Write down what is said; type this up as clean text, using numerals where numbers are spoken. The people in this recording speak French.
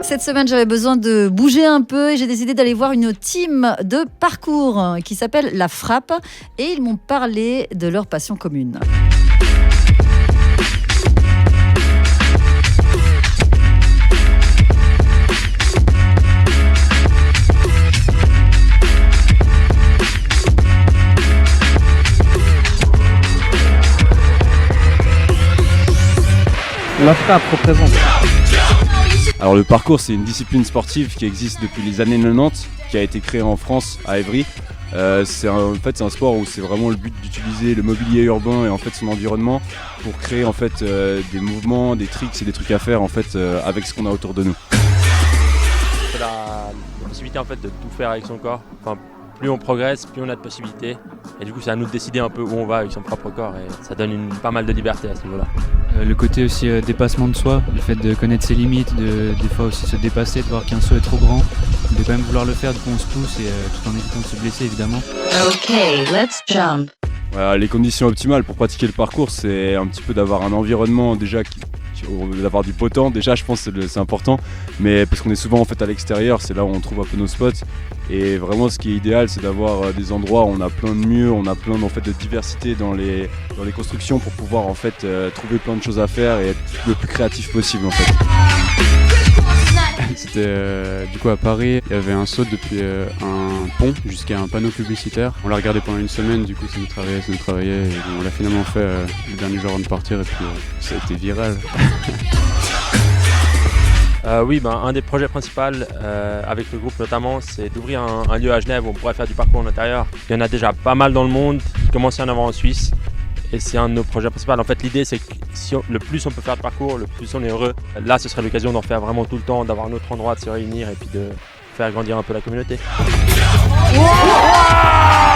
cette semaine, j'avais besoin de bouger un peu et j'ai décidé d'aller voir une team de parcours qui s'appelle La Frappe et ils m'ont parlé de leur passion commune. La Frappe représente. Alors le parcours, c'est une discipline sportive qui existe depuis les années 90, qui a été créée en France à Évry. C'est un sport où c'est vraiment le but d'utiliser le mobilier urbain et en fait son environnement pour créer en fait des mouvements, des tricks et des trucs à faire en fait avec ce qu'on a autour de nous. C'est la possibilité en fait de tout faire avec son corps. Enfin, plus on progresse, plus on a de possibilités. Et du coup, c'est à nous de décider un peu où on va avec son propre corps et ça donne pas mal de liberté à ce niveau-là. Le côté aussi dépassement de soi, le fait de connaître ses limites, des fois aussi se dépasser, de voir qu'un saut est trop grand, de quand même vouloir le faire, du coup on se pousse et tout en évitant de se blesser évidemment. Ok, let's jump. Voilà, les conditions optimales pour pratiquer le parcours, c'est un petit peu d'avoir un environnement déjà d'avoir du beau temps, déjà je pense que c'est important, mais parce qu'on est souvent en fait à l'extérieur, c'est là où on trouve un peu nos spots et vraiment ce qui est idéal c'est d'avoir des endroits où on a plein de murs, on a plein en fait, de diversité dans les constructions pour pouvoir en fait trouver plein de choses à faire et être le plus créatif possible en fait. C'était du coup à Paris, il y avait un saut depuis un pont jusqu'à un panneau publicitaire. On l'a regardé pendant une semaine, du coup ça nous travaillait et on l'a finalement fait le dernier jour avant de partir et puis ça a été viral. Oui, un des projets principaux avec le groupe notamment, c'est d'ouvrir un lieu à Genève où on pourrait faire du parcours en intérieur. Il y en a déjà pas mal dans le monde, il commence à y en avoir en Suisse. Et c'est un de nos projets principaux. En fait, l'idée, c'est que le plus on peut faire de parcours, le plus on est heureux. Là, ce serait l'occasion d'en faire vraiment tout le temps, d'avoir un autre endroit, de se réunir et puis de faire grandir un peu la communauté. Wow!